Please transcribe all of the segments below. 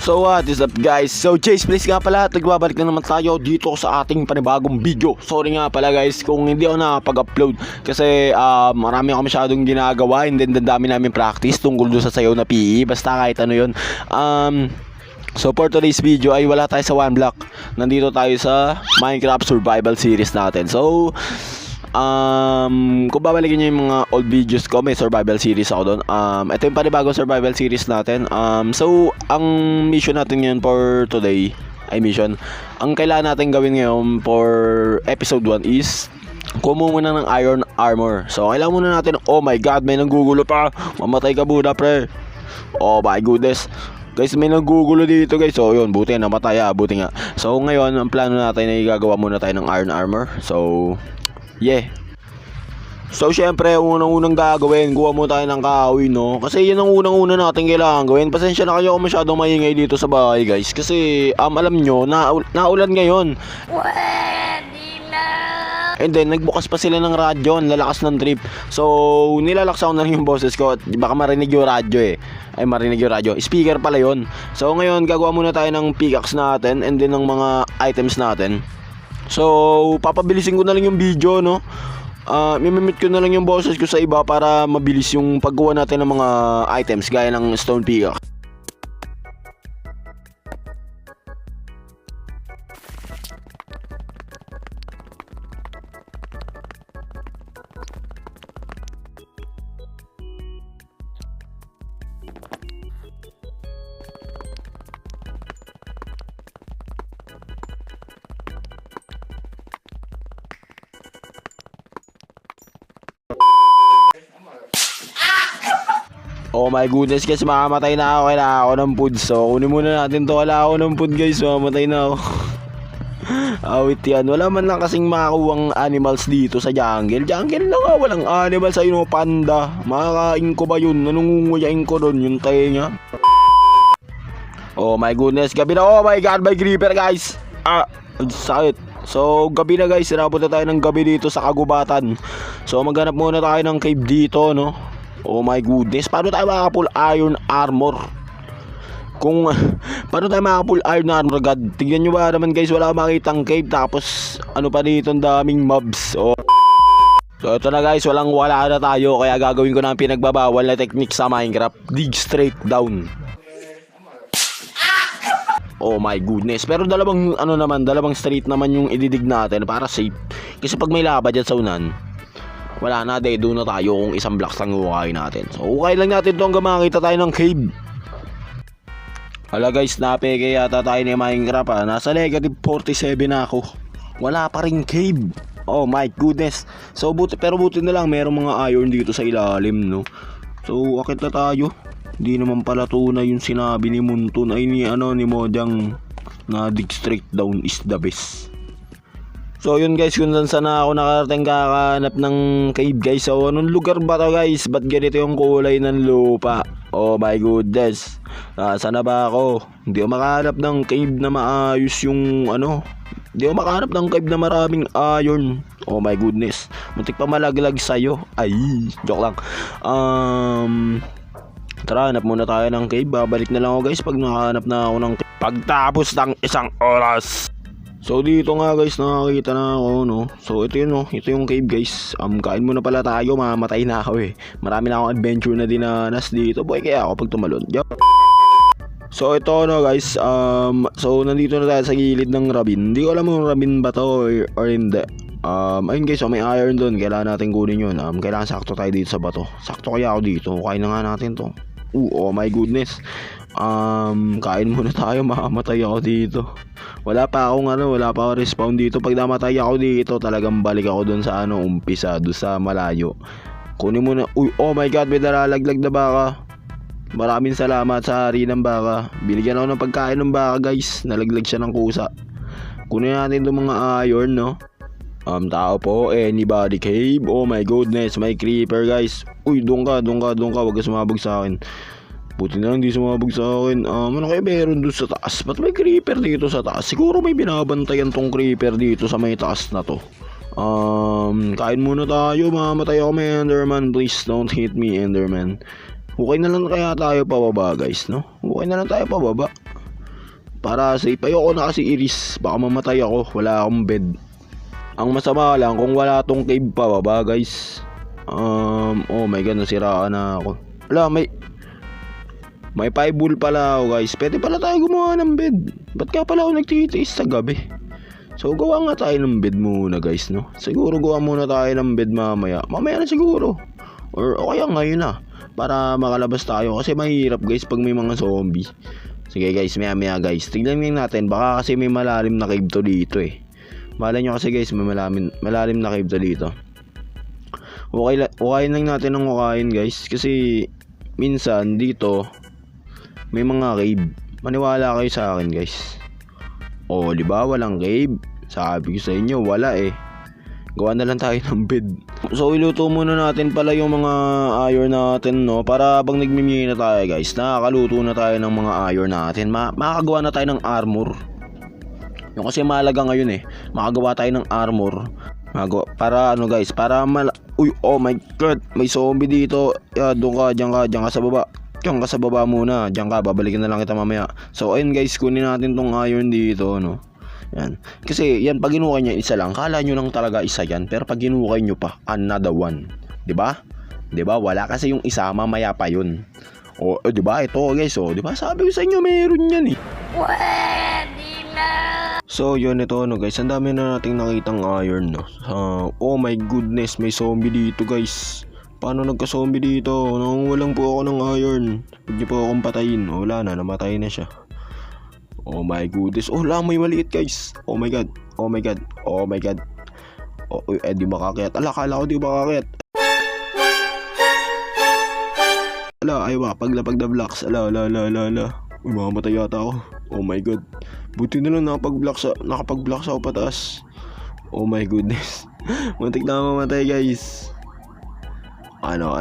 So what is up guys? So Chase please nga pala, nagbabalik na naman tayo dito sa ating panibagong video. Sorry nga pala guys kung hindi ako nakapag-upload kasi marami ako masyadong ginagawa and then dami namin practice tungkol doon sa sayaw na PE. Basta kahit ano yun. So for today's video ay wala tayo sa one block. Nandito tayo sa Minecraft survival series natin. So kung babalikin nyo yung mga old videos ko, may survival series ako doon. Ito yung panibagong survival series natin. So ang mission natin ngayon for today ang kailangan natin gawin ngayon for episode 1 is kumuha muna ng iron armor. So kailangan muna natin, oh my god, may nanggugulo pa, mamatay ka muna pre. Oh my goodness guys, may nanggugulo dito guys. So yun, buti namatay, buti nga. So ngayon ang plano natin ay gagawa muna tayo ng iron armor. So yeah. So syempre, unang-unang gagawin, kuha mo tayo ng kahoy, no? Kasi yan ang unang-una natin kailangan gawin. Pasensya na kayo kung masyadong maingay dito sa bahay, guys. Kasi alam nyo, naulan ngayon. Pwede na. And then nagbukas pa sila ng radyo, ang lalakas ng trip. So nilalaksaw na rin yung boses ko at baka marinig yung radyo marinig yung radyo. Speaker pala yun. So ngayon, gagawa muna tayo ng pickaxe natin and then ng mga items natin. So papabilisin ko na lang yung video, no? Mimimit ko na lang yung boses ko sa iba para mabilis yung paggawa natin ng mga items gaya ng stone pickaxe. Oh my goodness guys, mamamatay na ako, kailangan ako ng food. So kunin muna natin to, wala ako ng food guys, mamamatay na ako. Awit yan, wala man lang kasing makakuwang animals dito sa jungle. Jungle na nga, walang animals. Ayun o, panda, makakain ko ba yun? Nanungunguyain ko doon yung tayo. Oh my goodness, gabi na. Oh my god, may creeper guys. Sakit. So gabi na guys, sinabot na tayo ng gabi dito sa kagubatan. So maghanap muna tayo ng cave dito, no? Oh my goodness, paano tayo makaka-full iron armor? Paano tayo makaka-full iron armor? God, tignan nyo ba naman guys, wala akong makitang cave. Tapos ano pa dito, ang daming mobs. So ito na guys, wala na tayo. Kaya gagawin ko na ang pinagbabawal na technique sa Minecraft. Dig straight down. Oh my goodness. Pero dalawang straight naman yung ididig natin para safe. Kasi pag may lava dyan sa unan, wala na, doon na tayo kung isang blocks lang ukay natin. So ukay lang natin ito hanggang makakita tayo ng cave. Hala guys, napeke yata tayo ni Minecraft. Nasa negative 47 na ako. Wala pa rin cave. Oh my goodness. So buti na lang merong mga iron dito sa ilalim, no? So akit na tayo. Hindi naman pala tunay yung sinabi ni Muntun ay ni Mojang na dig straight down is the best. So yun guys, kung saan na ako nakarating kakahanap ng cave guys. So anong lugar ba to guys? Ba't ganito yung kulay ng lupa? Oh my goodness, saan na ba ako? Hindi ako makahanap ng cave na maayos yung hindi ako makahanap ng cave na maraming iron. Oh my goodness, muntik pa malaglag sa'yo. Ay, joke lang. Tara, hanap muna tayo ng cave. Babalik na lang ako guys pag nakahanap na ako ng cave, pagtapos ng isang oras. So dito nga guys, nakakita na ako, no? So ito yun, no? Ito yung cave guys. Kain muna pala tayo, mamatay na ako Marami na akong adventure na dinanas dito, boy, kaya ako pag tumalon. So ito, no guys, so nandito na tayo sa gilid ng ravine. Hindi ko alam kung ravine ba to or hindi. Ayun guys, may iron doon, kailangan natin kunin yun. Kailangan sakto tayo dito sa bato. Sakto kaya ako dito, kain na nga natin to. Oh my goodness. Kain muna tayo, mamamatay ako dito. Wala pa akong respawn dito. Pag namatay ako dito, talagang balik ako doon sa umpisa, doon sa malayo. Kunin mo na. Uy, oh my god, may nalalaglag na baka. Maraming salamat sa hari ng baka. Binigyan ako ng pagkain ng baka guys. Nalaglag siya ng kusa. Kunin natin itong mga iron, no? Tao po, anybody cave? Oh my goodness, may creeper guys. Uy, doon ka, wag ka sumabog sa akin. Buti na lang di sumabog sa akin. Ano kaya meron doon sa taas? Ba't may creeper dito sa taas? Siguro may binabantayan tong creeper dito sa may taas na to. Kain muna tayo, mamatay ako may Enderman. Please don't hit me, Enderman. Okay na lang kaya tayo pababa guys, no? Okay na lang tayo pababa. Para safe. Ayoko na kasi iris. Baka mamatay ako. Wala akong bed. Ang masama lang kung wala tong cave pa baba guys. Oh my god, nasiraan na ako. Wala, may 5 wool pala ako guys. Pwede pala tayo gumawa ng bed. Ba't ka pala ako nagtitiis sa gabi? So gawa nga tayo ng bed muna guys, no? Siguro gawa muna tayo ng bed mamaya. Mamaya na siguro. Or o kaya ngayon na. Para makalabas tayo. Kasi mahirap guys pag may mga zombie. Sige guys, maya guys. Tignan natin. Baka kasi may malalim na cave to dito eh. Malay nyo kasi guys, may malalim na cave to dito. Ukayin lang natin ng ukayin guys. Kasi minsan dito may mga cave. Maniwala kayo sa akin guys. Oh, di ba walang cave? Sabi ko sa inyo, wala eh. Gawa na lang tayo ng bed. So iluto muna natin pala yung mga iron natin, no? Para pag nagmimina tayo guys, nakakaluto na tayo ng mga iron natin. Makakagawa na tayo ng armor. Yung kasi mahalaga ngayon eh. Makagawa tayo ng armor. Para ano guys, para uy, oh my god, may zombie dito. Doon ka sa baba. Diyan ka sa baba muna. Diyan ka, babalikin na lang kita mamaya. So ayun guys, kunin natin tong iron dito, no. Yan. Kasi yan, pag ginukay niya isa lang, kala nyo lang talaga isa yan. Pero pag ginukay nyo pa, another one. Diba? Diba? Wala kasi yung isa, mamaya pa yun. O, diba? Ito guys, o. Diba? Sabi ko sa inyo, meron yan eh. Pwede na. So yun, ito ano guys, ang dami na nating nakitang iron, no. Oh my goodness, may zombie dito guys. Paano nagka-zombie dito? Nangungulang po ako ng iron. Huwag niyo po akong patayin. Wala na, namatay na siya. Oh my goodness. Oh, may maliit guys. Oh my god. Oh my god. Oh my god. Oh, di makakayat. Kala ko di makakayat. Ayaw paglapag na blocks. Uy, mamamatay yata ako. Oh my god. Buti na lang nakapag-blocks ako pataas. Oh my goodness. Muntik na mamatay guys. Ano,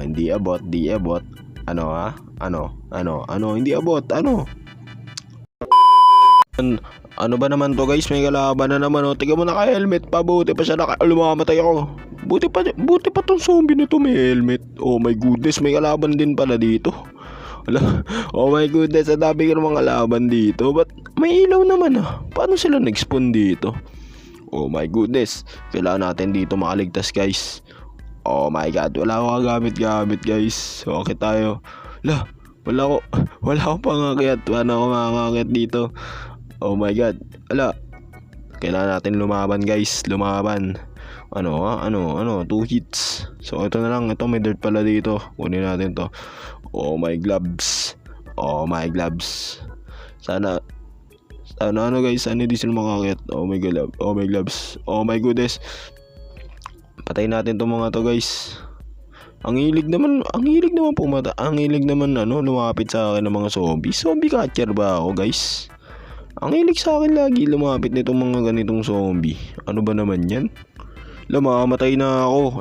hindi abot, hindi abot, ano ba naman to guys, may kalaban na naman, tiga mo naka-helmet pa, buti pa siya lumamatay ako, buti pa tong zombie na to may helmet, oh my goodness, may kalaban din pala dito, oh my goodness, ang dami ko ng mga kalaban dito, but may ilaw naman paano sila nag-spawn dito, oh my goodness, kailangan natin dito makaligtas guys. Oh my god, wala akong gamit guys. So, okay tayo. Wala ako pangakit. Paano ako makakakit dito? Oh my god. Kailangan natin lumaban guys. Lumaban. 2 hits. So, ito na lang. Ito, may dirt pala dito. Kunin natin to. Oh my gloves. Sana guys, sana di sila makakit. Oh my gloves. Oh my goodness. Patayin natin tong mga to guys. Ang hilig naman lumapit sa akin ng mga zombie. Zombie catcher ba ako guys? Ang hilig sa akin lagi lumapit nitong mga ganitong zombie. Ano ba naman yan? Mamamatay na ako.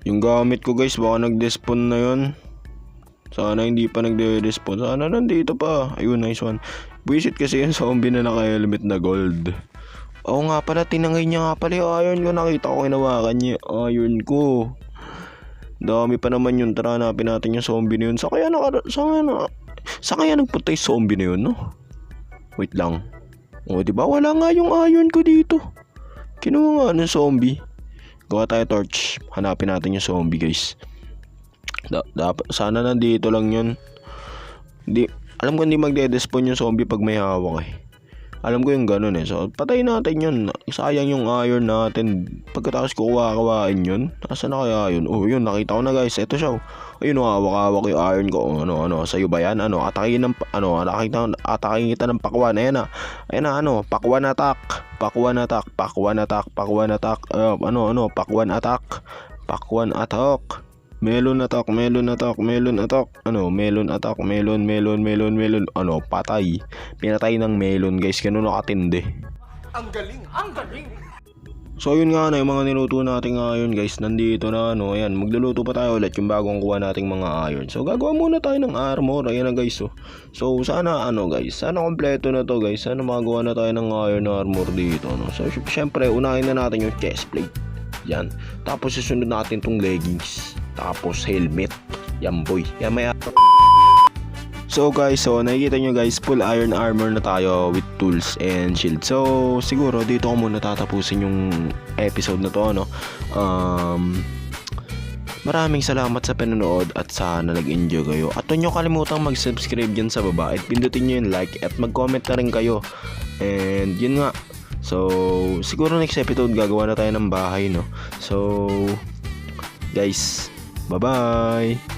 Yung gamit ko guys, baka nag-despawn na yun. Sana hindi pa nagde-respawn. Sana nandito pa. Ayun, nice one. Buisit kasi yung zombie na naka-helmet na gold. Oo nga pala, tinangay niya nga pala yung iron ko. Nakita ko, hinawakan niya iron ko. Dami pa naman yun. Tara, hanapin natin yung zombie na yun. Sa kaya nagpunta yung zombie na yun, no? Wait lang. O, diba? Wala nga yung iron ko dito. Kinuha nga ng zombie. Gawa tayo torch. Hanapin natin yung zombie, guys. Sana nandito lang yun. Alam ko hindi magde-despawn yung zombie pag may hawak eh. Alam ko yung ganun eh. So patayin natin yun. Sayang yung iron natin. Pagkatapos kukuha-kawain yun. Nasaan na kaya yun? Oh yun, nakita ko na guys. Ito siya. Ayun, hawak-hawak yung iron ko. Sa'yo ba yan? Atakin kita ng pakwan. Ayan na. Pakwan attack. Pakwan attack. Pakwan attack. Pakwan attack. Pakwan attack. Pakwan attack. Melon attack. Melon attack. Melon attack. Melon attack. Melon. Patay. Pinatay ng melon guys. Ganun nakatindi. Ang galing. So yun nga na yung mga niluto nating iron guys. Nandito na ayan. Magluluto pa tayo ulit yung bagong kuha nating mga iron. So gagawa muna tayo ng armor. Ayan na guys. So sana guys. Sana kompleto na to guys. Sana magawa na tayo ng iron armor dito. So syempre unahin na natin yung chestplate. Yan. Tapos susunod natin tong leggings. Tapos helmet. Yan boy. Yan may So guys, nakikita nyo guys, full iron armor na tayo with tools and shield. So siguro dito ko muna tatapusin yung episode na to, no? Maraming salamat sa panonood at sana nag-enjoy kayo. At huwag nyo kalimutang mag-subscribe dyan sa baba at pindutin nyo yung like at mag-comment na rin kayo. And yun nga. So siguro next episode gagawa na tayo ng bahay, no? So guys, bye-bye!